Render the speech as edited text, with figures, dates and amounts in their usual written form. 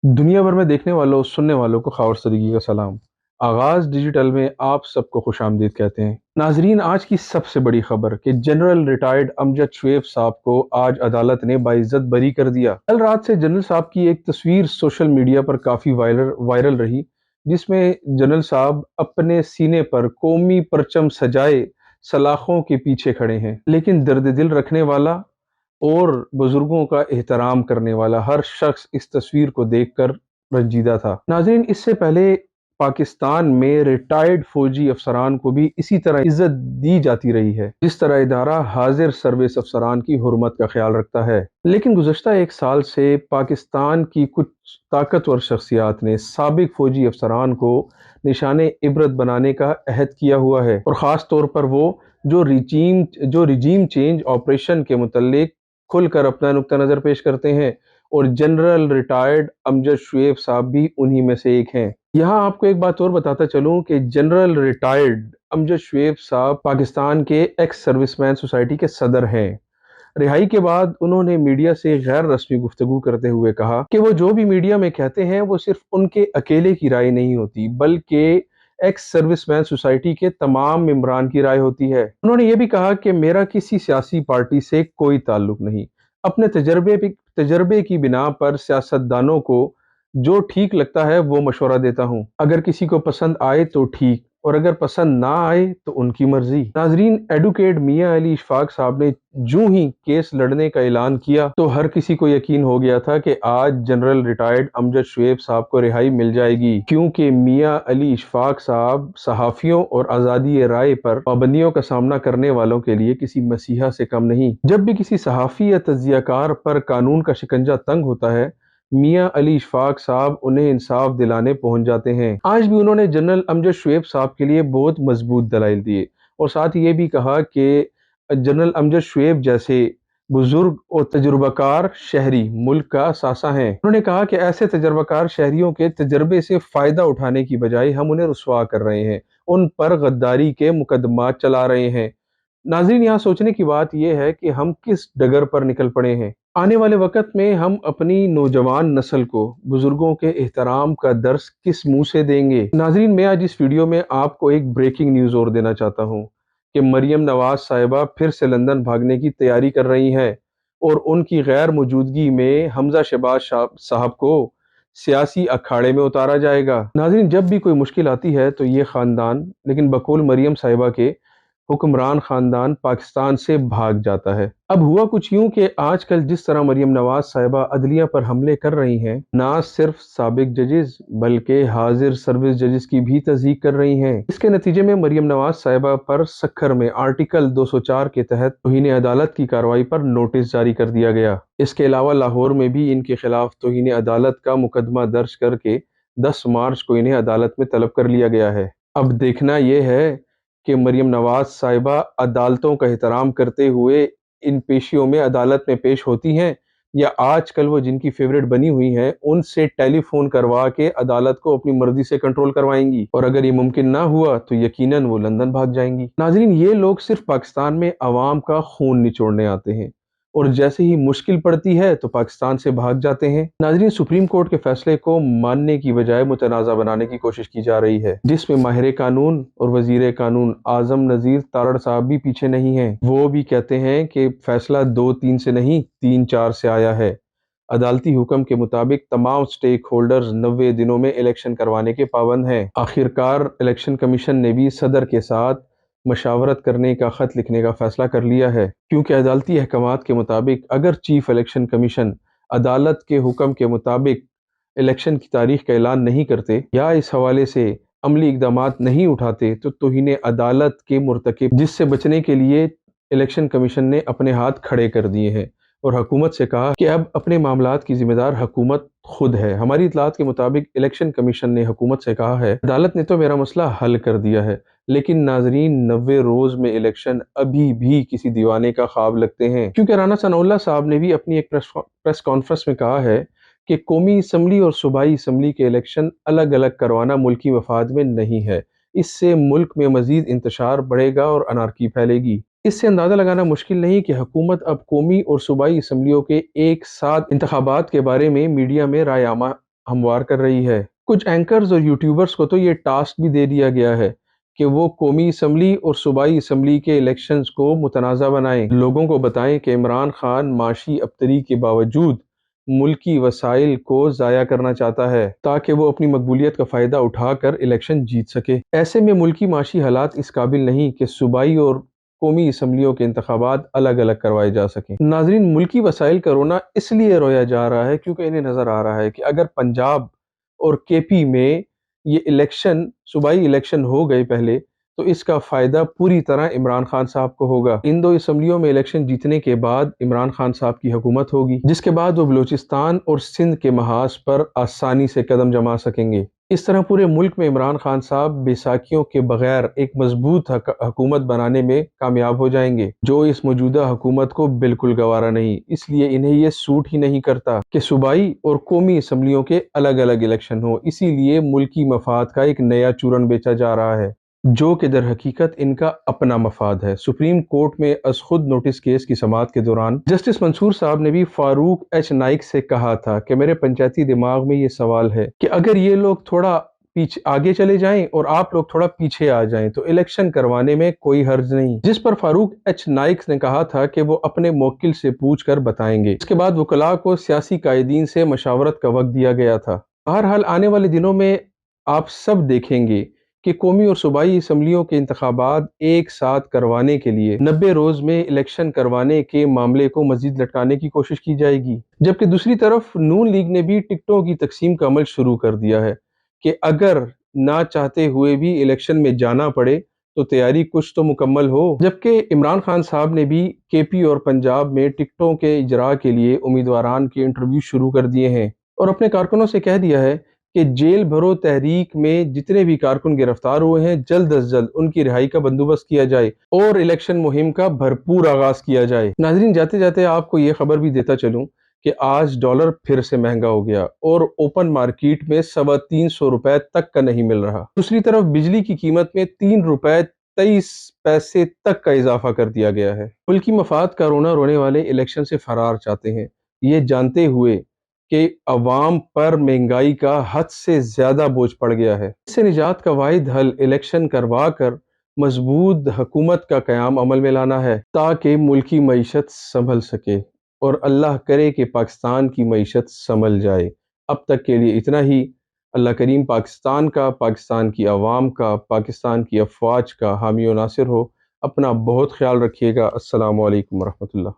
दुनिया भर में देखने वालों सुनने वालों को खाउर सदीकी का सलाम। आगाज़ डिजिटल में आप सबको खुशामदीद कहते हैं। नाजरीन, आज की सबसे बड़ी खबर कि जनरल रिटायर्ड अमजद शुएब साहब को आज अदालत ने बाइज्जत बरी कर दिया। कल रात से जनरल साहब की एक तस्वीर सोशल मीडिया पर काफ़ी वायरल रही, जिसमें जनरल साहब अपने सीने पर कौमी परचम सजाए सलाखों के पीछे खड़े हैं। लेकिन दर्द दिल रखने वाला और बुजुर्गों का एहतराम करने वाला हर शख्स इस तस्वीर को देखकर रंजीदा था। नाज़रीन, इससे पहले पाकिस्तान में रिटायर्ड फौजी अफसरान को भी इसी तरह इज्जत दी जाती रही है, जिस तरह इदारा हाजिर सर्विस अफसरान की हुर्मत का ख्याल रखता है। लेकिन गुज़श्ता एक साल से पाकिस्तान की कुछ ताकतवर शख्सियात ने साबिक फौजी अफसरान को निशाने इबरत बनाने का अहद किया हुआ है, और ख़ास तौर पर वो जो रिजीम चेंज ऑपरेशन के मुतल्लिक खुलकर अपना नुक्ता नज़र पेश करते हैं, और जनरल रिटायर्ड अमजद शुएब साहब भी उन्हीं में से एक हैं। यहाँ आपको एक बात और बताता चलूं कि जनरल रिटायर्ड अमजद शुएब साहब पाकिस्तान के एक्स सर्विसमैन सोसाइटी के सदर हैं। रिहाई के बाद उन्होंने मीडिया से गैर रस्मी गुफ्तगू करते हुए कहा कि वो जो भी मीडिया में कहते हैं वो सिर्फ उनके अकेले की राय नहीं होती, बल्कि एक्स सर्विसमैन सोसाइटी के तमाम मेंबरान की राय होती है। उन्होंने ये भी कहा कि मेरा किसी सियासी पार्टी से कोई ताल्लुक नहीं। अपने तजर्बे की बिना पर सियासतदानों को जो ठीक लगता है वो मशवरा देता हूँ। अगर किसी को पसंद आए तो ठीक, और अगर पसंद ना आए तो उनकी मर्जी। नाजरीन, एडवोकेट मियां अली इशफाक साहब ने जूं ही केस लड़ने का ऐलान किया तो हर किसी को यकीन हो गया था कि आज जनरल रिटायर्ड अमजद शुएब साहब को रिहाई मिल जाएगी, क्योंकि मियां अली इशफाक साहब सहाफियों और आज़ादी राय पर पाबंदियों का सामना करने वालों के लिए किसी मसीहा से कम नहीं। जब भी किसी सहाफी या तज्जियाकार पर कानून का शिकंजा तंग होता है, मियां अली इशफाक साहब उन्हें इंसाफ दिलाने पहुंच जाते हैं। आज भी उन्होंने जनरल अमजद शुएब साहब के लिए बहुत मजबूत दलाइल दिए, और साथ ही ये भी कहा कि जनरल अमजद शुएब जैसे बुजुर्ग और तजुर्बाकार शहरी मुल्क का सासा हैं। उन्होंने कहा कि ऐसे तजुर्बाकार शहरियों के तजर्बे से फायदा उठाने की बजाय हम उन्हें रुसवा कर रहे हैं, उन पर गद्दारी के मुकदमात चला रहे हैं। नाज़रीन, यहाँ सोचने की बात यह है कि हम किस डगर पर निकल पड़े हैं। आने वाले वक्त में हम अपनी नौजवान नस्ल को बुजुर्गों के एहतराम का दर्स किस मुंह से देंगे। नाज़रीन, मैं आज इस वीडियो में आपको एक ब्रेकिंग न्यूज़ और देना चाहता हूँ कि मरियम नवाज साहिबा फिर से लंदन भागने की तैयारी कर रही हैं, और उनकी गैर मौजूदगी में हमजा शहबाज साहब को सियासी अखाड़े में उतारा जाएगा। नाज़रीन, जब भी कोई मुश्किल आती है तो ये ख़ानदान, लेकिन बकौल मरियम साहिबा के हुक्मरान खानदान, पाकिस्तान से भाग जाता है। अब हुआ कुछ यूं कि आजकल जिस तरह मरियम नवाज साहिबा अदलिया पर हमले कर रही हैं, ना सिर्फ साबिक जजेस बल्कि हाजिर सर्विस जजेस की भी तस्दीक कर रही हैं। इसके नतीजे में मरियम नवाज साहिबा पर सखर में आर्टिकल 204 के तहत तौहीन अदालत की कार्रवाई पर नोटिस जारी कर दिया गया। इसके अलावा लाहौर में भी इनके खिलाफ तौहीन अदालत का मुकदमा दर्ज करके 10 मार्च को इन्हें अदालत में तलब कर लिया गया है। अब देखना यह है कि मरियम नवाज साहिबा अदालतों का एहतराम करते हुए इन पेशियों में अदालत में पेश होती हैं, या आजकल वो जिनकी फेवरेट बनी हुई हैं उनसे टेलीफोन करवा के अदालत को अपनी मर्जी से कंट्रोल करवाएंगी, और अगर ये मुमकिन ना हुआ तो यकीनन वो लंदन भाग जाएंगी। नाजरीन, ये लोग सिर्फ पाकिस्तान में अवाम का खून निचोड़ने आते हैं, और जैसे ही मुश्किल पड़ती है तो पाकिस्तान से भाग जाते हैं। नाजरीन, सुप्रीम कोर्ट के फैसले को मानने की बजाय मुतनाज़ा बनाने की कोशिश की जा रही है, जिसमें माहिर कानून और वजीर कानून आजम नज़ीर तारड़ साहब भी पीछे नहीं हैं। वो भी कहते हैं कि फैसला 2-3 से नहीं 3-4 से आया है। अदालती हुक्म के मुताबिक तमाम स्टेक होल्डर्स 90 दिनों में इलेक्शन करवाने के पाबंद हैं। आखिरकार इलेक्शन कमीशन ने भी सदर के साथ मशावरत करने का खत लिखने का फैसला कर लिया है, क्योंकि अदालती अहकामात के मुताबिक अगर चीफ इलेक्शन कमीशन अदालत के हुक्म के मुताबिक इलेक्शन की तारीख का ऐलान नहीं करते या इस हवाले से अमली इकदामात नहीं उठाते तो तौहीन अदालत के मुर्तकिब, जिससे बचने के लिए इलेक्शन कमीशन ने अपने हाथ खड़े कर दिए हैं और हुकूमत से कहा कि अब अपने मामलात की जिम्मेदार हुकूमत खुद है। हमारी इतलात के मुताबिक इलेक्शन कमीशन ने हुकूमत से कहा है, अदालत ने तो मेरा मसला हल कर दिया है, लेकिन नाजरीन 90 रोज में इलेक्शन अभी भी किसी दीवाने का ख्वाब लगते हैं, क्योंकि राना सनाउल्लाह साहब ने भी अपनी एक प्रेस कॉन्फ्रेंस में कहा है कि कौमी असम्बली और सूबाई असम्बली के इलेक्शन अलग अलग करवाना मुल्की मफाद में नहीं है। इससे मुल्क में मजीद इंतशार बढ़ेगा और अनारकी फैलेगी। इससे अंदाजा लगाना मुश्किल नहीं कि हुकूमत अब कौमी और सूबाई असम्बलियों के एक साथ इंतखाबात के बारे में मीडिया में राय आमा हमवार कर रही है। कुछ एंकर्स और यूट्यूबर्स को तो ये टास्क भी दे दिया गया है कि वो कौमी असम्बली और सूबाई असम्बली के इलेक्शंस को मुतनाज़ा बनाएं। लोगों को बताएं कि इमरान खान माशी अबतरी के बावजूद मुल्की वसाइल को ज़ाया करना चाहता है ताकि वो अपनी मकबूलियत का फ़ायदा उठाकर इलेक्शन जीत सके। ऐसे में मुल्की माशी हालात इस काबिल नहीं कि सूबाई और कौमी असम्बलियों के इंतखाबात अलग अलग करवाए जा सकें। नाजरीन, मुल्की वसाइल का रोना इसलिए रोया जा रहा है क्योंकि इन्हें नज़र आ रहा है कि अगर पंजाब और केपी में ये इलेक्शन सूबाई इलेक्शन हो गए पहले, तो इसका फ़ायदा पूरी तरह इमरान खान साहब को होगा। इन दो असम्बलियों में इलेक्शन जीतने के बाद इमरान खान साहब की हुकूमत होगी, जिसके बाद वो बलूचिस्तान और सिंध के महाज पर आसानी से कदम जमा सकेंगे। इस तरह पूरे मुल्क में इमरान खान साहब बेसाखियों के बगैर एक मजबूत हुकूमत बनाने में कामयाब हो जाएंगे, जो इस मौजूदा हुकूमत को बिल्कुल गवारा नहीं। इसलिए इन्हें ये सूट ही नहीं करता कि सूबाई और कौमी असम्बलियों के अलग अलग इलेक्शन हो। इसीलिए मुल्की मफाद का एक नया चूरन बेचा जा रहा है, जो कि दर हकीकत इनका अपना मफाद है। सुप्रीम कोर्ट में अज खुद नोटिस केस की समाअत के दौरान जस्टिस मंसूर साहब ने भी फारूक एच नाइक से कहा था कि मेरे पंचायती दिमाग में ये सवाल है कि अगर ये लोग थोड़ा पीछे आगे चले जाएं और आप लोग थोड़ा पीछे आ जाएं तो इलेक्शन करवाने में कोई हर्ज नहीं। जिस पर फारूक एच नाइक ने कहा था कि वो अपने मोक्किल से पूछ कर बताएंगे। इसके बाद वकला को सियासी कायदीन से मशावरत का वक्त दिया गया था। बहरहाल आने वाले दिनों में आप सब देखेंगे कि कौमी और सूबाई असम्बलियों के इंतखाबात एक साथ करवाने के लिए 90 रोज में इलेक्शन करवाने के मामले को मजीद लटकाने की कोशिश की जाएगी। जबकि दूसरी तरफ नून लीग ने भी टिकटों की तकसीम का अमल शुरू कर दिया है कि अगर ना चाहते हुए भी इलेक्शन में जाना पड़े तो तैयारी कुछ तो मुकम्मल हो। जबकि इमरान खान साहब ने भी केपी और पंजाब में टिकटों के इजरा के लिए उम्मीदवारान के इंटरव्यू शुरू कर दिए हैं और अपने कारकुनों से कह दिया है कि जेल भरो तहरीक में जितने भी कारकुन गिरफ्तार हुए हैं जल्द अज जल्द उनकी रिहाई का बंदोबस्त किया जाए और इलेक्शन मुहिम का भरपूर आगाज किया जाए। नाजरीन, जाते जाते आपको ये खबर भी देता चलूं कि आज डॉलर फिर से महंगा हो गया और ओपन मार्केट में 350 रुपए तक का नहीं मिल रहा। दूसरी तरफ बिजली की कीमत में 3 रुपए 23 पैसे तक का इजाफा कर दिया गया है। मुल्की मफाद का रोना रोने वाले इलेक्शन से फरार चाहते हैं, ये जानते हुए कि अवाम पर महंगाई का हद से ज्यादा बोझ पड़ गया है। इससे निजात का वाहिद हल इलेक्शन करवा कर मजबूत हुकूमत का क़याम अमल में लाना है ताकि मुल्की मईशत संभल सके और अल्लाह करे कि पाकिस्तान की मईशत संभल जाए। अब तक के लिए इतना ही। अल्लाह करीम पाकिस्तान का, पाकिस्तान की आवाम का, पाकिस्तान की अफवाज का हामी और नासिर हो। अपना बहुत ख्याल रखिएगा। अस्सलामु अलैकुम वरहमतुल्लाह।